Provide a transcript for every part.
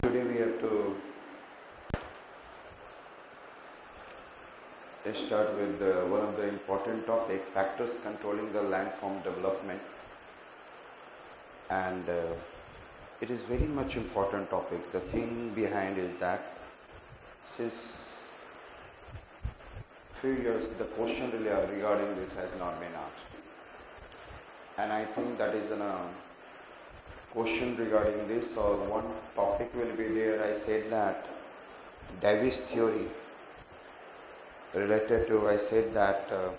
Today we have to start with one of the important topic, factors controlling the landform development, and it is very much important topic. The thing behind is that since few years the question regarding this has not been asked, and I think that is a question regarding this or one topic will be there. I said that Davis theory related to, I said that the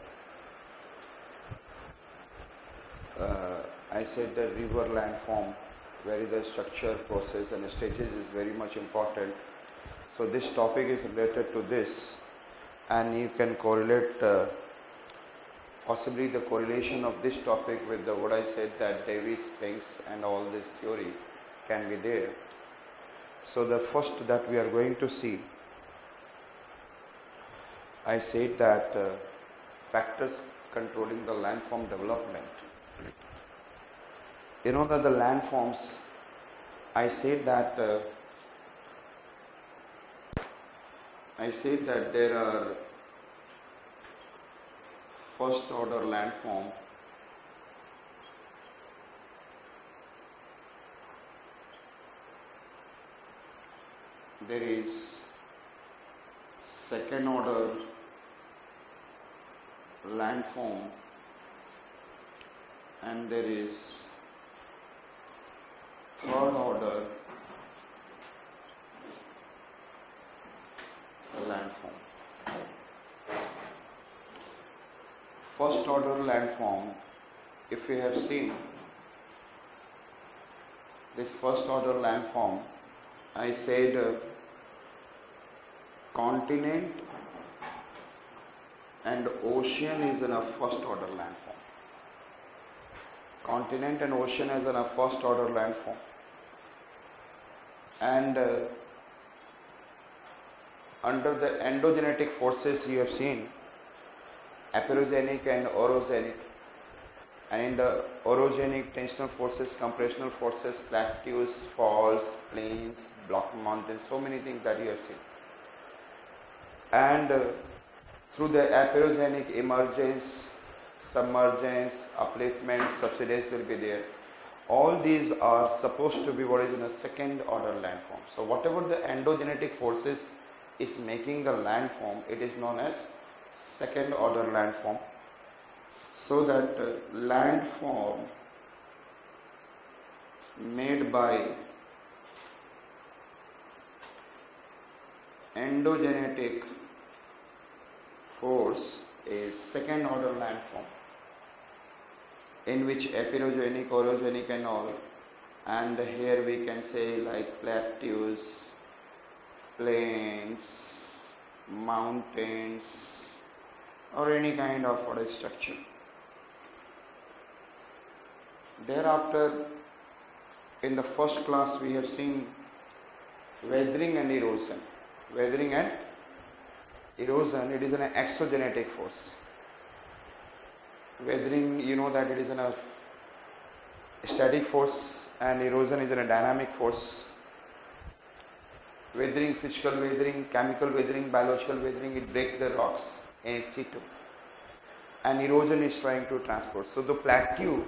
river landform, where the structure, process and stages is very much important. So this topic is related to this, and you can correlate possibly the correlation of this topic with what I said, that Davis, Banks and all this theory can be there. So the first that we are going to see, I said that factors controlling the landform development. You know that the landforms, I said that there are first order landform, there is second order landform, and there is third order landform. First order landform, if we have seen this first order landform, I said continent and ocean is in a first order landform. Continent and ocean is in a first order landform. And under the endogenetic forces you have seen aperogenic and orogenic, and in the orogenic tensional forces, compressional forces, plateaus, falls, plains, block mountains, so many things that you have seen. And through the aperogenic emergence, submergence, upliftment, subsidence will be there. All these are supposed to be what is in a second order landform. So whatever the endogenetic forces is making the landform, it is known as second order landform. So that landform made by endogenetic force is second order landform, in which aperogenic, orogenic and all, and here we can say like plateaus, plains, mountains, or any kind of what is structure. Thereafter, in the first class we have seen weathering and erosion. Weathering and erosion, it is an exogenetic force. Weathering, you know that it is a static force, and erosion is a dynamic force. Weathering, physical weathering, chemical weathering, biological weathering, it breaks the rocks in situ. And erosion is trying to transport. So the plateau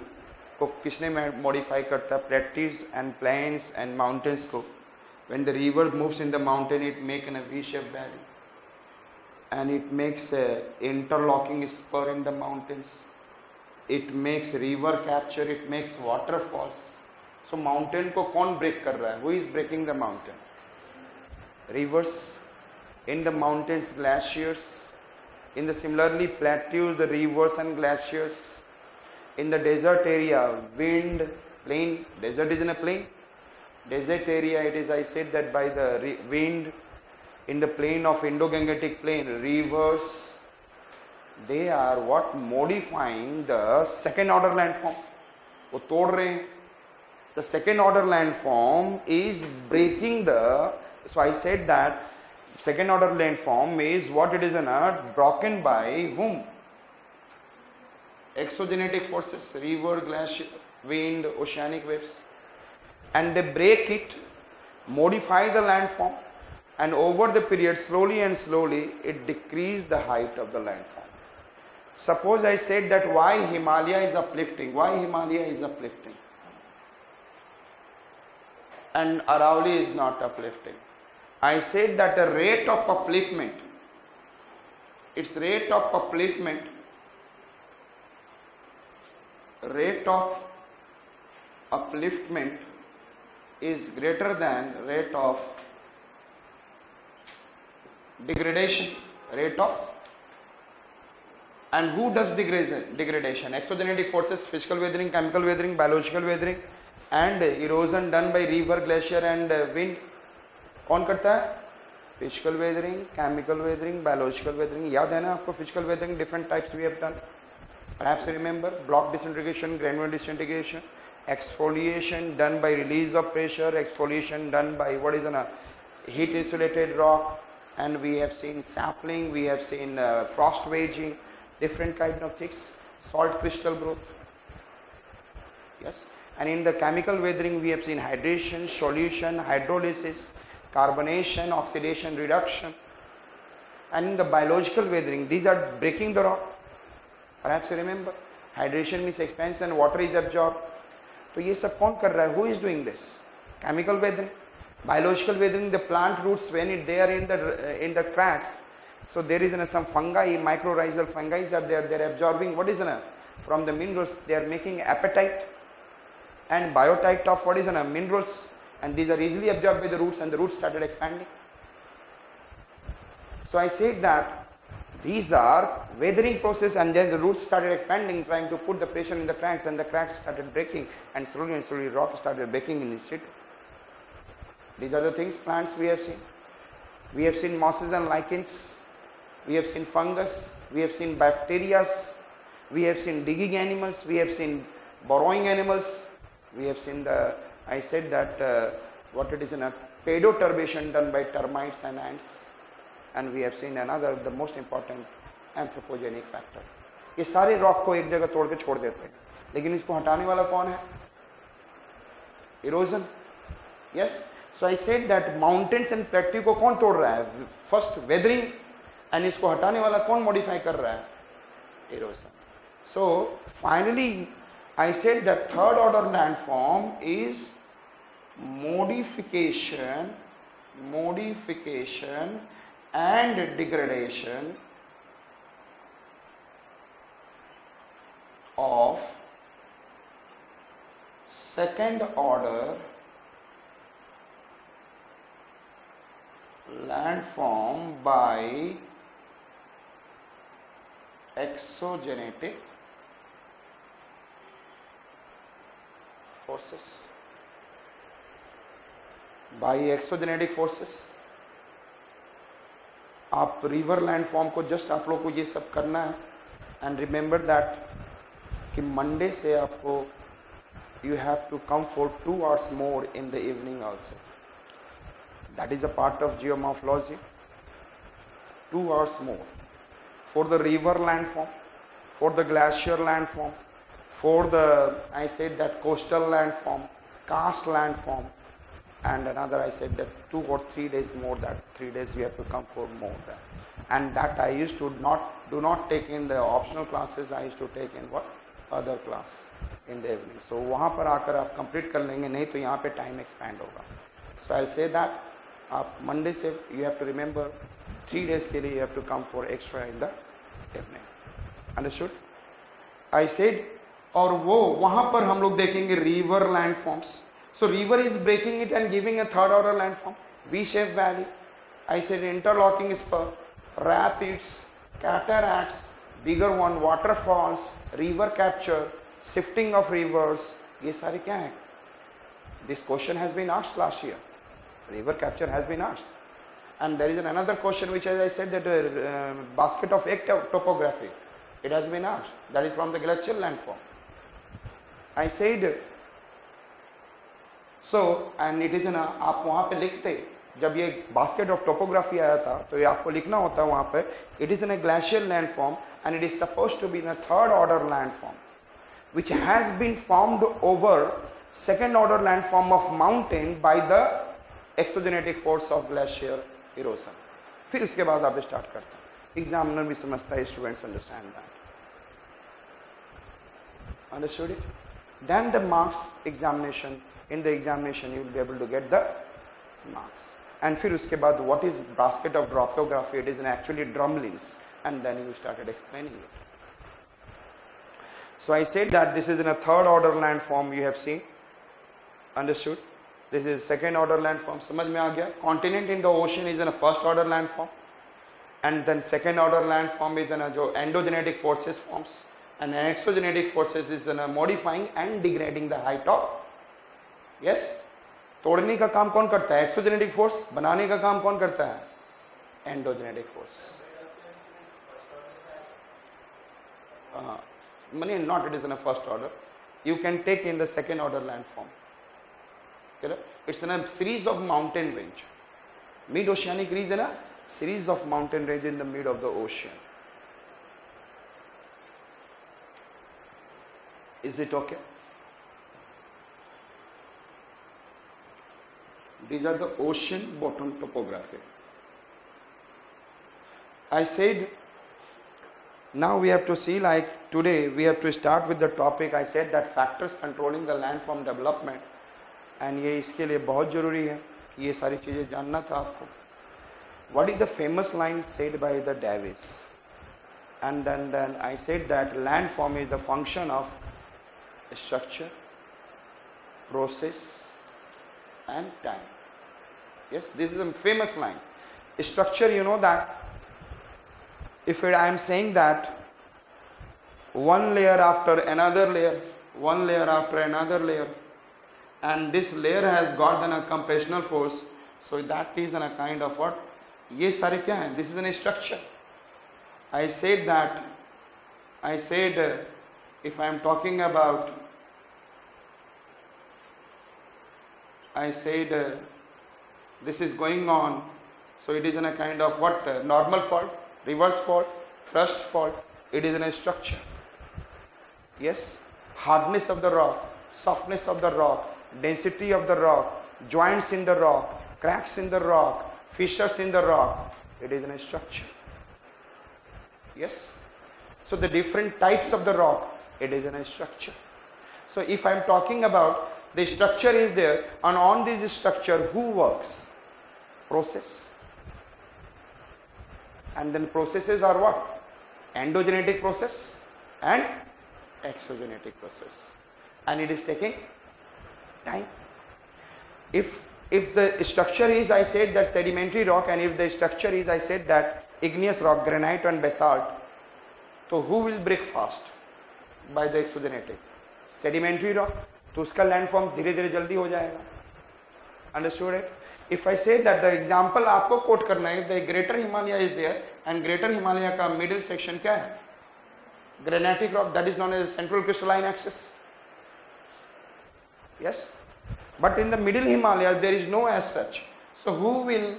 को किसने modify करता है? Plateaus and plains and mountains को. When the river moves in the mountain, it makes a V-shaped valley, and it makes a interlocking spur in the mountains. It makes river capture. It makes waterfalls. So mountain को कौन break कर रहा है? Who is breaking the mountain? Rivers. In the mountains, glaciers. In the similarly plateaus, the rivers and glaciers. In the desert area, wind, plain. Desert is in a plain. Desert area, it is, I said that by the wind. In the plain of Indo-Gangetic plain, rivers, they are what? Modifying the second order landform. वो तोड़ रहे हैं. The second order landform is breaking the, so I said that second order landform is what it is broken by whom? Exogenetic forces, river, glacier, wind, oceanic waves, and they break it modify the landform, and over the period slowly and slowly it decreased the height of the landform. Suppose I said that why Himalaya is uplifting, and Aravalli is not uplifting. I said that the rate of upliftment, its rate of upliftment is greater than rate of degradation, and who does degradation? Exogenetic forces, physical weathering, chemical weathering, biological weathering, and erosion done by river, glacier and wind. कौन करता है? Physical weathering, chemical weathering, biological weathering. याद है ना आपको physical weathering, different types we have done. Perhaps you remember block disintegration, granular disintegration, exfoliation done by release of pressure, exfoliation done by heat insulated rock, and we have seen sampling, we have seen frost wedging, different kind of things, salt crystal growth. Yes, and in the chemical weathering we have seen hydration, solution, hydrolysis, carbonation, oxidation, reduction, and in the biological weathering these are breaking the rock. Perhaps you remember hydration means expansion, water is absorbed. तो ये सब कौन कर रहा है? Who is doing this? Chemical weathering. Biological weathering, the plant roots when they are in the cracks, so there is some fungi, mycorrhizal fungi are there, they are absorbing from the minerals, they are making apatite and biotite of minerals, and these are easily absorbed by the roots, and the roots started expanding. So I said that these are weathering process, and then the roots started expanding, trying to put the pressure in the cracks, and the cracks started breaking, and slowly rock started breaking in situ. These are the things, plants we have seen. We have seen mosses and lichens, we have seen fungus, we have seen bacteria, we have seen digging animals, we have seen burrowing animals, we have seen I said that pedoturbation done by termites and ants, and we have seen the most important anthropogenic factor. ये सारे rock को एक जगह तोड़ के छोड़ देते हैं, लेकिन इसको हटाने वाला कौन है? Erosion. Yes. So I said that mountains and plateau को कौन तोड़ रहा है? First weathering, and इसको हटाने वाला कौन modify कर रहा है? Erosion. So finally I said that third order landform is modification and degradation of second order landform by exogenetic forces. आप रिवर लैंडफॉर्म को जस्ट आप लोग को ये सब करना है, एंड रिमेंबर दैट कि मंडे से आपको you have to come for 2 hours more in the evening also. That is a part of geomorphology. 2 hours more for the river landform, for the glacier landform, for the, I said that coastal landform, karst landform, and another I said that 2 or 3 days more, that 3 days we have to come for more than. And that I used to do not take in the optional classes, I used to take in other class in the evening. So वहाँ पर आकर आप complete कर लेंगे, नहीं तो यहाँ पे time expand होगा. So I'll say that आप Monday से you have to remember 3 days के लिए you have to come for extra in the evening. Understood? I said, और वो वहाँ पर हम लोग देखेंगे river landforms. So river is breaking it and giving a third order landform, V-shaped valley. I said interlocking spur, rapids, cataracts, bigger one, waterfalls, river capture, shifting of rivers. ये सारे क्या हैं? This question has been asked last year. River capture has been asked. And there is another question which, as I said, that basket of egg topography. It has been asked. That is from the glacial landform. I said, so, and it is आप वहाँ पे लिखते, जब ये basket of topography आया था, तो ये आपको लिखना होता है वहाँ पे, it is in a glacial landform and it is supposed to be in a third order landform, which has been formed over second order landform of mountain by the exogenetic force of glacier erosion. फिर उसके बाद आप start करते हैं, examiner भी समझता है, students understand that, understood it. Then the marks examination, in the examination you will be able to get the marks. And फिर उसके बाद व्हाट इज बास्केट ऑफ ड्रॉप्टोग्राफी, it is actually drumlins, and then you started explaining it. So I said that this is in a third order landform you have seen, understood? This is second order landform, समझ में आ गया? Continent in the ocean is in a first order landform, and then second order landform is in a जो endogenetic forces forms, and exogenetic forces is in a modifying and degrading the height of, yes? तोड़ने का काम कौन करता है? Exogenetic force। बनाने का काम कौन करता है? Endogenetic force। Not it is in a first order, you can take in the second order landform. It's in a series of mountain range. Mid oceanic region is a series of mountain range in the mid of the ocean. Is it okay? These are the ocean bottom topography. I said now we have to see, like today we have to start with the topic. I said that factors controlling the landform development, and ये इसके लिए बहुत जरूरी है कि ये सारी चीजें जानना था आपको. What is the famous line said by the Davis? And then I said that landform is the function of structure, process and time. Yes, this is a famous line. Structure, you know that if I am saying that one layer after another layer, one layer after another layer, and this layer has got then a compressional force, so that is in a kind of what? ये सारे क्या हैं? This is a structure. I said if I am talking about, I said this is going on, so it is in a kind of what? Normal fault, reverse fault, thrust fault. It is in a structure. Yes, hardness of the rock, softness of the rock, density of the rock, joints in the rock, cracks in the rock, fissures in the rock. It is in a structure. Yes, so the different types of the rock, it is in a structure. So if I am talking about the structure is there, and on this structure who works? Process. And then processes are what? Endogenetic process and exogenetic process, and it is taking time. If the structure is, I said that sedimentary rock, and if the structure is, I said that igneous rock, granite and basalt, so who will break fast? By the exogenetic. Sedimentary rock, तो उसका landform धीरे धीरे जल्दी हो जाएगा. Understood it? If I say that the example आपको quote करना है, the Greater Himalaya is there, and Greater Himalaya का middle section क्या है? Granitic rock, that is known as central crystalline axis. Yes, but in the middle Himalaya there is no as such. So who will,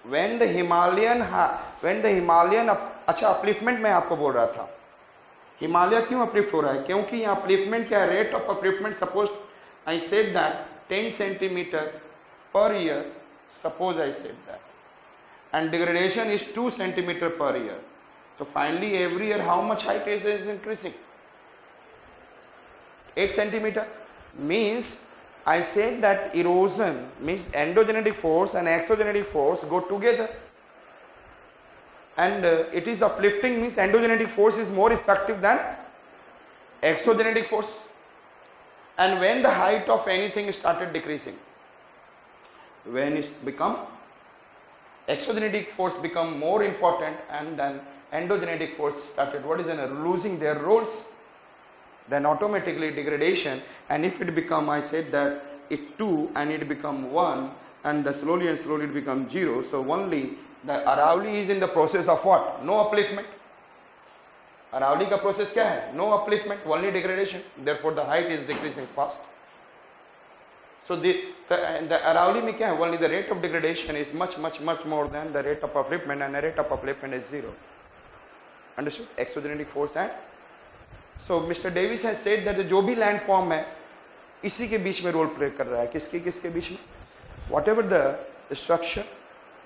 when the Himalayan अच्छा upliftment मैं आपको बोल रहा था, हिमालय क्यों uplift हो रहा है? क्योंकि यहाँ upliftment क्या है? Rate of upliftment, suppose I said that 10 centimeter per year, suppose I said that, and degradation is 2 centimeter per year. So finally every year how much height is increasing? 8 centimeter. Means I said that erosion means endogenetic force and exogenetic force go together, and it is uplifting means endogenetic force is more effective than exogenetic force. And when the height of anything started decreasing, when it become exogenetic force become more important, and then endogenetic force started what is losing their roles, then automatically degradation. And if it become, I said that it 2 and it become 1, and the slowly and slowly it become 0. So only the Aravalli is in the process of what? No upliftment. Aravalli का process क्या है? No upliftment, only degradation. Therefore the height is decreasing fast. So the Aravalli में क्या है? Only the rate of degradation is much more than the rate of upliftment, and the rate of upliftment is 0. Understood? Exogenetic force and so Mr. Davis has said that जो भी landform है इसी के बीच में role play कर रहा है. किसके बीच में? whatever the structure,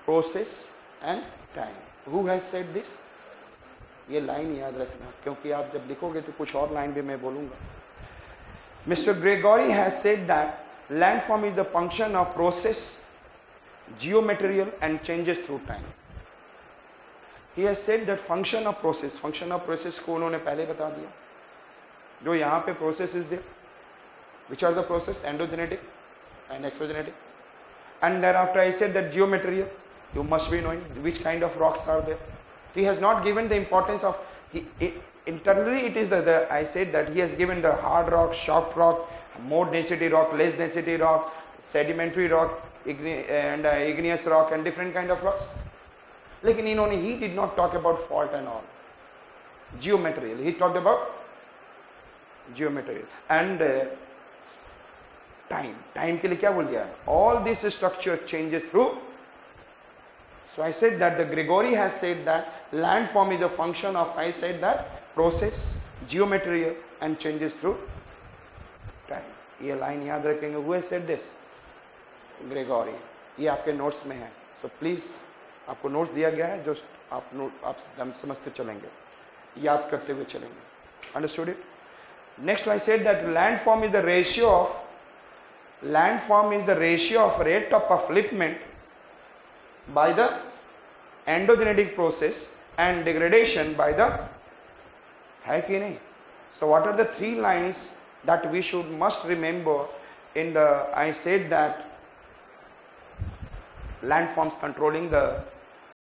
process and time. Who has said this? ये लाइन याद रखना, क्योंकि आप जब लिखोगे तो कुछ और लाइन भी मैं बोलूंगा. Mr. Gregory has said that landform is the function of process, geomaterial and changes through time. He has said that function of process को उन्होंने पहले बता दिया. जो यहाँ पे process is there, which are the process? Endogenetic and exogenetic. And thereafter I said that geomaterial, you must be knowing which kind of rocks are there. He has not given the importance of, internally it is I said that he has given the hard rock, soft rock, more density rock, less density rock, sedimentary rock, and igneous rock and different kind of rocks. Like he did not talk about fault and all. Geomaterial, he talked about geomaterial. And time के लिए क्या बोल गया? All this structure changes through. So I said that the Gregory has said that landform is a function of, I said that process, geomaterial and changes through time. ये line याद रखेंगे. Who has said this? Gregory. ये आपके notes में है. So please, आपको notes दिया गया है, जो आप समझते चलेंगे, याद करते हुए चलेंगे. Understood it? Next I said that landform is the ratio of rate of upliftment by the endogenetic process and degradation by the, है कि नहीं? So what are the three lines that we must remember in the, I said that landforms controlling the